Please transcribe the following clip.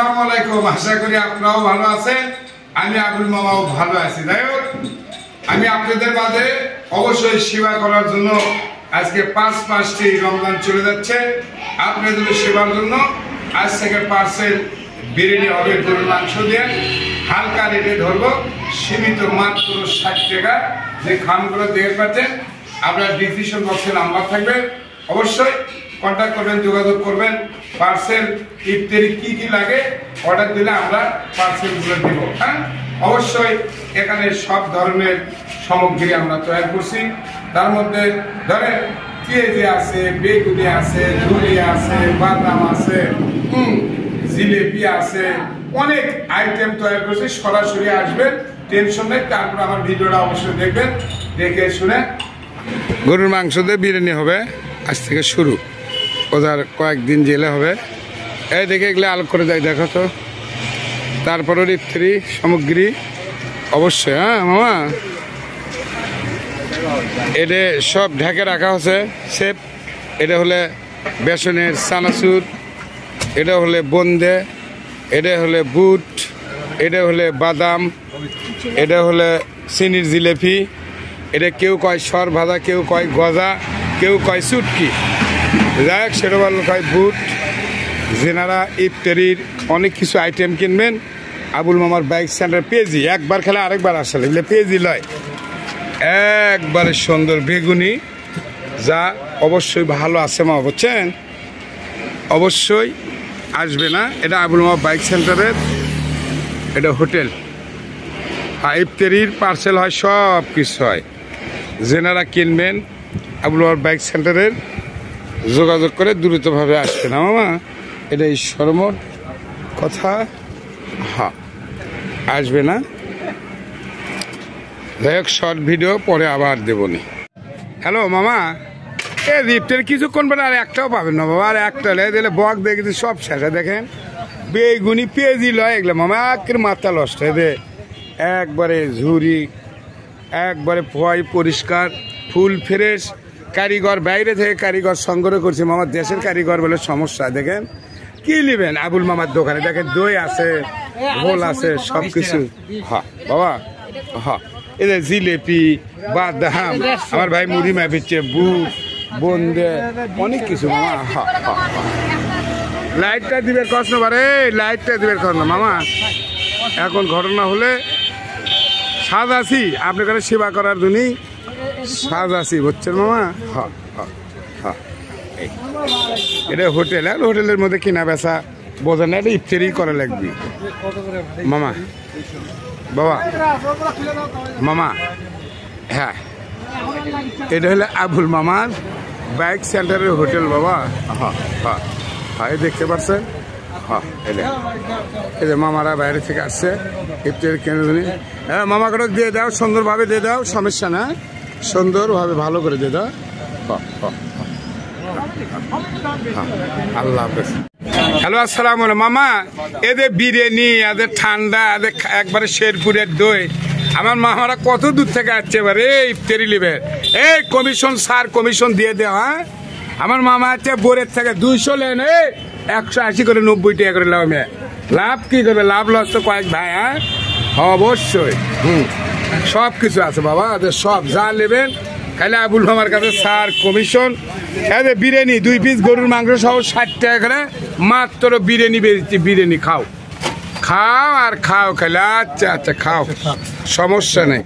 আসসালামু আলাইকুম। আশা করি আপনারাও ভালো আছেন, আমি আবুল মামাও ভালো আছি। যাই হোক, আমি আপনাদের মাঝে অবশ্যই সেবা করার জন্য আজকে 5টি রমজান চলে যাচ্ছে। আপনাদের সেবার জন্য আজ থেকে পার্সেল বিরিয়ানি হবে গরুর মাংস দিয়ে, হালকা রেটে ধরবো, সীমিত মাত্র 60 টাকা। যে খামগুলো দেখতে পাচ্ছেন, আপনার ডিসক্রিপশন বক্সে নাম্বার থাকবে, অবশ্যই কন্ট্যাক্ট করবেন, যোগাযোগ করবেন। পার্সেল ইফতারি কি কি লাগে অর্ডার দিলে আমরা পার্সেলগুলো দেব। হ্যাঁ, অবশ্যই এখানে সব ধরনের সামগ্রী আমরা তৈরি করছি। তার মধ্যে ধরেন পেঁয়াজি আছে, বেগুনি আছে, ঝুলি আছে, বাদাম আছে, জিলেপি আছে, অনেক আইটেম তৈরি করছি। সরাসরি আসবেন, টেনশন নেই। তারপর আমার ভিডিওটা অবশ্যই দেখবেন, দেখে শুনে। গরুর মাংস দিয়ে বিরিয়ানি হবে আজ থেকে শুরু, ওদের কয়েকদিন জেলে হবে। এই দেখে এগুলো আলো করে দেয়, দেখো তো। তারপরে ইফতারি সামগ্রী অবশ্যই। হ্যাঁ মামা, এটা সব ঢেকে রাখা হচ্ছে সেপ। এটা হলে বেসনের চানাচুর, এটা হলে বোঁদে, এটা হলে বুট, এটা হলে বাদাম, এটা হলে চিনির জিলেপি, এটা কেউ কয় সর ভাজা, কেউ কয় গজা, কেউ কয় চুটকি, যাই হোক সেটা বলল কয় বুট। যেনারা ইফতারির অনেক কিছু আইটেম কিনবেন, আবুল মামার বাইক সেন্টার পেঁয়াজি একবার খেলে আরেকবার আসলে এগুলো পেঁয়াজি লয়, একবারে সুন্দর বেগুনি, যা অবশ্যই ভালো আছে মা, বুঝছেন? অবশ্যই আসবে না, এটা আবুল মামা বাইক সেন্টারের, এটা হোটেল। আর ইফতারির পার্সেল হয়, সব কিছু হয়। যেনারা কিনবেন আবুল মামার বাইক সেন্টারের যোগাযোগ করে দ্রুতভাবে আসবে না মামা, এটা ঈশ্বরমোট কথা। হ্যাঁ, আসবে না। যাই হোক, শর্ট ভিডিও পরে আবার দেবনি। হ্যালো মামা, এ লিফটের কিছুক্ষণ পরে আর একটাও পাবেন না বাবা, আর একটা দিলে বক দেখেছি সব শেষে। দেখেন বেগুনি পেঁয়াজি লয় এগুলো মামা, একের মাথা নষ্ট এদের। একবারে ঝুরি, একবারে ভয় পরিষ্কার, ফুল ফ্রেশ, কারিগর বাইরে থেকে কারিগর সংগ্রহ করছে মামার, দেশের কারিগর বলে সমস্যা। দেখেন কি নেবেন আবুল মামার দোকানে, দেখেন দই আছে, ঘোল আছে, সব কিছু। হ্যাঁ বাবা, হ্যাঁ, এদের জিলেপি, বাদাম, আমার ভাই মুড়ি মাপিচ্ছে, বুট, বোঁদে, অনেক কিছু মামা। হ্যাঁ, লাইটটা দিবের কষ্ট পারে, লাইটটা দিবের কষ্ট না মামা। এখন ঘটনা হলে সাজ আছি আপনার কাছে সেবা করার জন্যই, সাজ আছি, বুঝছেন মামা? হ্যাঁ হ্যাঁ হ্যাঁ, এটা হোটেল, আর হোটেলের মধ্যে কিনা বেচা বোঝেন না, এটা ইফতারি করা লাগবে মামা। বাবা মামা, হ্যাঁ, এটা হলো আবুল মামার বাইক সেন্টারের হোটেল বাবা। হ্যাঁ হ্যাঁ হ্যাঁ, এই দেখতে পাচ্ছেন। হ্যাঁ, এই যে মামারা বাইরে থেকে আসছে ইফতারি কেন্দ্র। হ্যাঁ মামা করে দিয়ে দাও, সুন্দরভাবে দিয়ে দাও, সমস্যা না, সুন্দরভাবে ভালো করে দিয়ে দাও। আল্লাহ হাফেজ। হ্যালো, আসসালাম আলাইকুম মামা। এদের বিরিয়ানি, এদের ঠান্ডা, এদের একবারে শেরপুরের দই, আমার মামারা কত দূর থেকে আসছে এবারে ইফতারি লিবে। এই কমিশন স্যার, কমিশন দিয়ে দেওয়া। হ্যাঁ, আমার মামা আছে বোরের থেকে 200 লেন, 180 করে 90 টাকা করে লাভ। লাভ কি করবে, লাভ লস তো কয়েক ভাই। হ্যাঁ অবশ্যই, সব কিছু আছে বাবা, সব যা নেবেন খালি আবুল মামার কাছে স্যার কমিশন। বিরিয়ানি 2 পিস গরুর মাংস সহ 60 টাকা করে মাত্র বিরিয়ানি বেরিয়েছি। বিরিয়ানি খাও, খাও আর খাও খালি। আচ্ছা আচ্ছা, খাও, সমস্যা নেই।